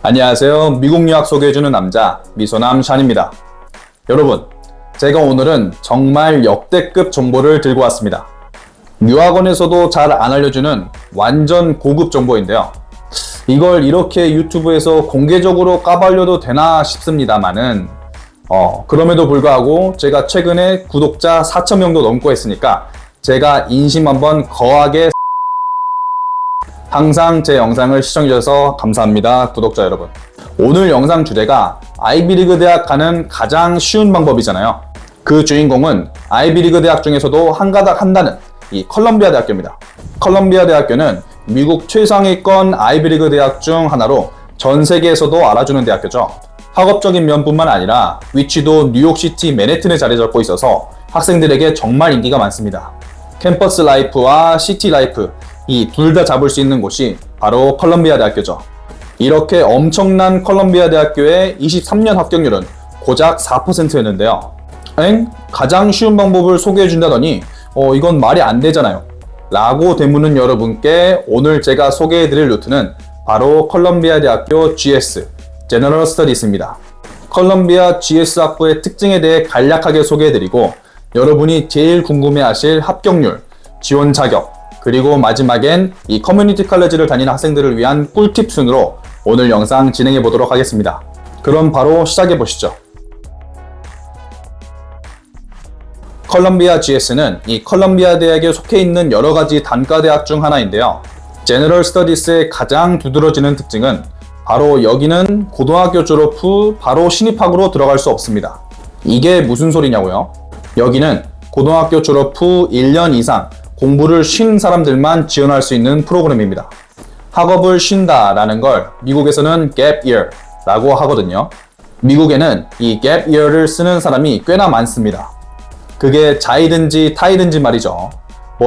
안녕하세요. 미국 유학 소개해주는 남자 미소남 샨입니다. 여러분, 제가 오늘은 정말 역대급 정보를 들고 왔습니다. 유학원에서도 잘 안 알려주는 완전 고급 정보인데요. 이걸 이렇게 유튜브에서 공개적으로 까발려도 되나 싶습니다만은 그럼에도 불구하고 제가 최근에 구독자 4,000명도 넘고 했으니까 제가 인심 한번 거하게 항상 제 영상을 시청해주셔서 감사합니다, 구독자 여러분. 오늘 영상 주제가 아이비리그 대학 가는 가장 쉬운 방법이잖아요. 그 주인공은 아이비리그 대학 중에서도 한가닥 한다는 이 컬럼비아 대학교입니다. 컬럼비아 대학교는 미국 최상위권 아이비리그 대학 중 하나로 전 세계에서도 알아주는 대학교죠. 학업적인 면뿐만 아니라 위치도 뉴욕시티 맨해튼에 자리 잡고 있어서 학생들에게 정말 인기가 많습니다. 캠퍼스 라이프와 시티 라이프, 이 둘 다 잡을 수 있는 곳이 바로 컬럼비아 대학교죠. 이렇게 엄청난 컬럼비아 대학교의 23년 합격률은 고작 4%였는데요. 가장 쉬운 방법을 소개해준다더니 이건 말이 안 되잖아요 라고 되묻는 여러분께 오늘 제가 소개해드릴 루트는 바로 컬럼비아 대학교 GS, General Studies입니다. 컬럼비아 GS 학부의 특징에 대해 간략하게 소개해드리고 여러분이 제일 궁금해하실 합격률, 지원 자격, 그리고 마지막엔 이 커뮤니티 칼레지를 다니는 학생들을 위한 꿀팁 순으로 오늘 영상 진행해 보도록 하겠습니다. 그럼 바로 시작해 보시죠. 컬럼비아 GS는 이 컬럼비아 대학에 속해 있는 여러 가지 단과 대학 중 하나인데요. 제너럴 스터디스의 가장 두드러지는 특징은 바로 여기는 고등학교 졸업 후 바로 신입학으로 들어갈 수 없습니다. 이게 무슨 소리냐고요? 여기는 고등학교 졸업 후 1년 이상 공부를 쉰 사람들만 지원할 수 있는 프로그램입니다. 학업을 쉰다라는 걸 미국에서는 gap year 라고 하거든요. 미국에는 이 gap year를 쓰는 사람이 꽤나 많습니다. 그게 자이든지 타이든지 말이죠.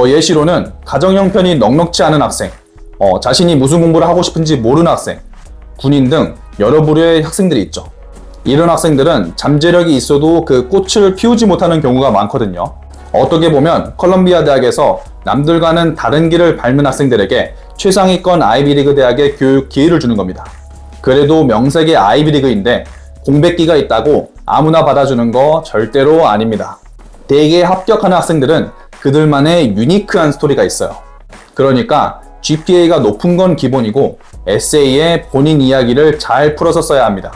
예시로는 가정 형편이 넉넉치 않은 학생, 자신이 무슨 공부를 하고 싶은지 모르는 학생, 군인 등 여러 부류의 학생들이 있죠. 이런 학생들은 잠재력이 있어도 그 꽃을 피우지 못하는 경우가 많거든요. 어떻게 보면 컬럼비아 대학에서 남들과는 다른 길을 밟는 학생들에게 최상위권 아이비리그 대학의 교육 기회를 주는 겁니다. 그래도 명색의 아이비리그인데 공백기가 있다고 아무나 받아주는 거 절대로 아닙니다. 대개 합격하는 학생들은 그들만의 유니크한 스토리가 있어요. 그러니까 GPA가 높은 건 기본이고 에세이에 본인 이야기를 잘 풀어서 써야 합니다.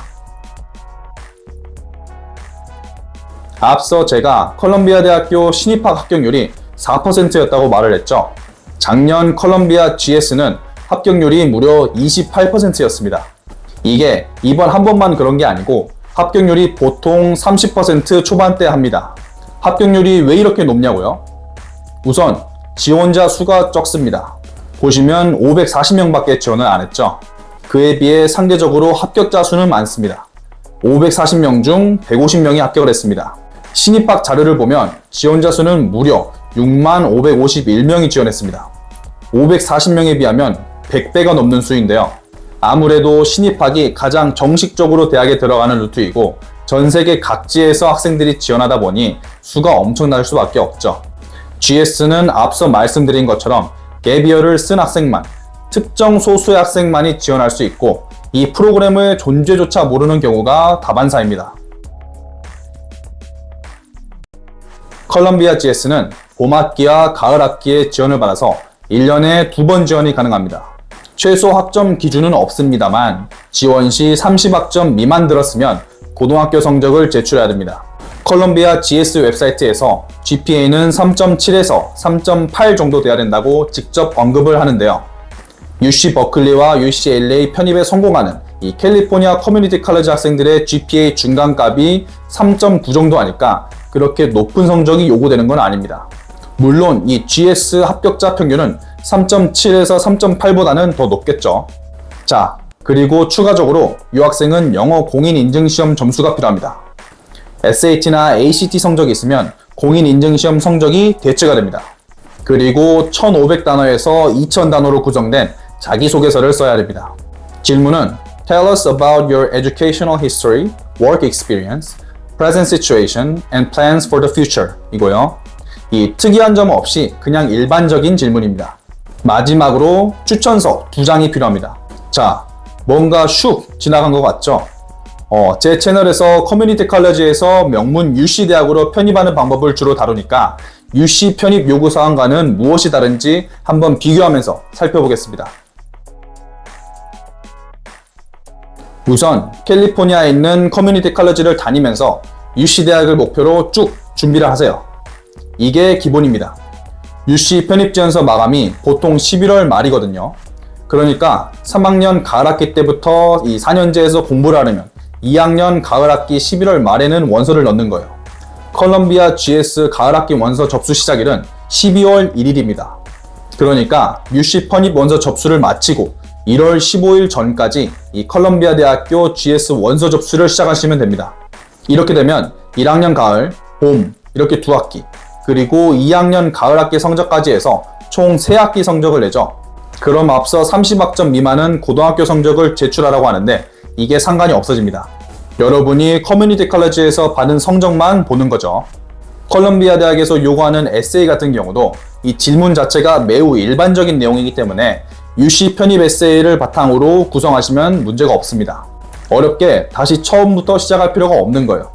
앞서 제가 컬럼비아 대학교 신입학 합격률이 4%였다고 말을 했죠. 작년 컬럼비아 GS는 합격률이 무려 28%였습니다. 이게 이번 한 번만 그런 게 아니고 합격률이 보통 30% 초반대 합니다. 합격률이 왜 이렇게 높냐고요? 우선 지원자 수가 적습니다. 보시면 540명밖에 지원을 안 했죠. 그에 비해 상대적으로 합격자 수는 많습니다. 540명 중 150명이 합격을 했습니다. 신입학 자료를 보면 지원자 수는 무려 6551명이 지원했습니다. 540명에 비하면 100배가 넘는 수인데요. 아무래도 신입학이 가장 정식적으로 대학에 들어가는 루트이고 전 세계 각지에서 학생들이 지원하다 보니 수가 엄청날 수밖에 없죠. GS는 앞서 말씀드린 것처럼 갭이어를 쓴 학생만, 특정 소수의 학생만이 지원할 수 있고 이 프로그램의 존재조차 모르는 경우가 다반사입니다. 컬럼비아 GS는 봄학기와 가을학기에 지원을 받아서 1년에 2번 지원이 가능합니다. 최소 학점 기준은 없습니다만 지원 시 30학점 미만 들었으면 고등학교 성적을 제출해야 됩니다. 컬럼비아 GS 웹사이트에서 GPA는 3.7에서 3.8 정도 돼야 된다고 직접 언급을 하는데요. UC 버클리와 UCLA 편입에 성공하는 이 캘리포니아 커뮤니티 칼리지 학생들의 GPA 중간값이 3.9 정도 하니까 그렇게 높은 성적이 요구되는 건 아닙니다. 물론 이 GS 합격자 평균은 3.7에서 3.8보다는 더 높겠죠. 자, 그리고 추가적으로 유학생은 영어 공인인증시험 점수가 필요합니다. SAT나 ACT 성적이 있으면 공인인증시험 성적이 대체가 됩니다. 그리고 1500단어에서 2000단어로 구성된 자기소개서를 써야 됩니다. 질문은 Tell us about your educational history, work experience, present situation, and plans for the future 이고요. 이 특이한 점 없이 그냥 일반적인 질문입니다. 마지막으로 추천서 2장이 필요합니다. 자, 뭔가 슉 지나간 것 같죠? 제 채널에서 커뮤니티 칼리지에서 명문 UC 대학으로 편입하는 방법을 주로 다루니까 UC 편입 요구사항과는 무엇이 다른지 한번 비교하면서 살펴보겠습니다. 우선 캘리포니아에 있는 커뮤니티 칼리지를 다니면서 UC 대학을 목표로 쭉 준비를 하세요. 이게 기본입니다. UC 편입 지원서 마감이 보통 11월 말이거든요. 그러니까 3학년 가을학기 때부터 이 4년제에서 공부를 하려면 2학년 가을학기 11월 말에는 원서를 넣는 거예요. 컬럼비아 GS 가을학기 원서 접수 시작일은 12월 1일입니다. 그러니까 UC 편입 원서 접수를 마치고 1월 15일 전까지 이 컬럼비아 대학교 GS 원서 접수를 시작하시면 됩니다. 이렇게 되면 1학년 가을, 봄 이렇게 2학기, 그리고 2학년 가을학기 성적까지 해서 총 3학기 성적을 내죠. 그럼 앞서 30학점 미만은 고등학교 성적을 제출하라고 하는데 이게 상관이 없어집니다. 여러분이 커뮤니티 칼리지에서 받은 성적만 보는 거죠. 컬럼비아 대학에서 요구하는 에세이 같은 경우도 이 질문 자체가 매우 일반적인 내용이기 때문에 UC 편입 에세이를 바탕으로 구성하시면 문제가 없습니다. 어렵게 다시 처음부터 시작할 필요가 없는 거예요.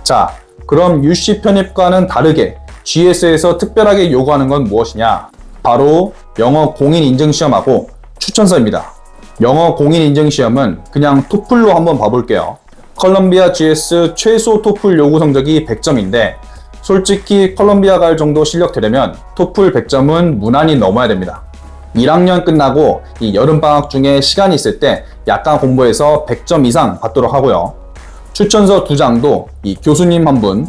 자, 그럼 UC 편입과는 다르게 GS에서 특별하게 요구하는 건 무엇이냐? 바로 영어 공인 인증 시험하고 추천서입니다. 영어 공인 인증 시험은 그냥 토플로 한번 봐볼게요. 컬럼비아 GS 최소 토플 요구 성적이 100점인데 솔직히 컬럼비아 갈 정도 실력 되려면 토플 100점은 무난히 넘어야 됩니다. 1학년 끝나고 이 여름방학 중에 시간이 있을 때 약간 공부해서 100점 이상 받도록 하고요. 추천서 2장도 이 교수님 한 분,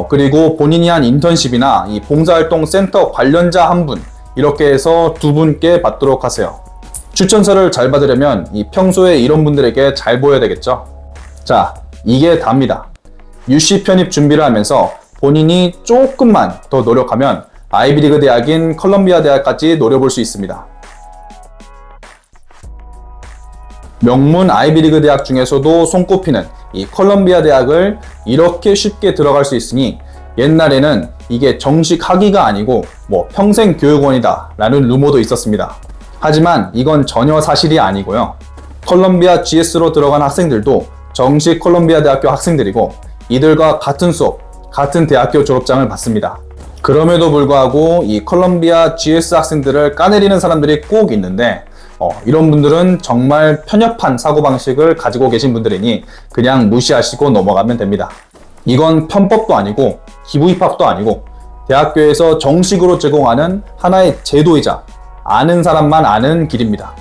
그리고 본인이 한 인턴십이나 이 봉사활동 센터 관련자 한 분, 이렇게 해서 2분께 받도록 하세요. 추천서를 잘 받으려면 이 평소에 이런 분들에게 잘 보여야 되겠죠? 자, 이게 답니다. UC 편입 준비를 하면서 본인이 조금만 더 노력하면 아이비리그 대학인 컬럼비아 대학까지 노려볼 수 있습니다. 명문 아이비리그 대학 중에서도 손꼽히는 이 컬럼비아 대학을 이렇게 쉽게 들어갈 수 있으니 옛날에는 이게 정식 학위가 아니고 평생 교육원이다 라는 루머도 있었습니다. 하지만 이건 전혀 사실이 아니고요. 컬럼비아 GS로 들어간 학생들도 정식 컬럼비아 대학교 학생들이고 이들과 같은 수업, 같은 대학교 졸업장을 받습니다. 그럼에도 불구하고 이 컬럼비아 GS 학생들을 까내리는 사람들이 꼭 있는데 이런 분들은 정말 편협한 사고방식을 가지고 계신 분들이니 그냥 무시하시고 넘어가면 됩니다. 이건 편법도 아니고 기부 입학도 아니고 대학교에서 정식으로 제공하는 하나의 제도이자 아는 사람만 아는 길입니다.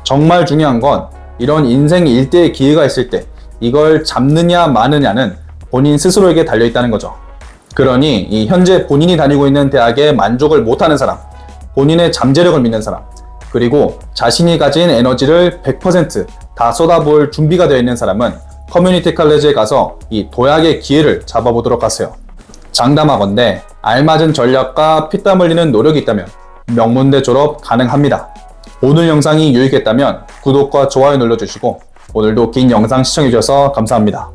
정말 중요한 건 이런 인생 일대의 기회가 있을 때 이걸 잡느냐 마느냐는 본인 스스로에게 달려있다는 거죠. 그러니 이 현재 본인이 다니고 있는 대학에 만족을 못하는 사람, 본인의 잠재력을 믿는 사람, 그리고 자신이 가진 에너지를 100% 다 쏟아부을 준비가 되어 있는 사람은 커뮤니티 칼리지에 가서 이 도약의 기회를 잡아보도록 하세요. 장담하건대 알맞은 전략과 피땀 흘리는 노력이 있다면 명문대 졸업 가능합니다. 오늘 영상이 유익했다면 구독과 좋아요 눌러주시고 오늘도 긴 영상 시청해주셔서 감사합니다.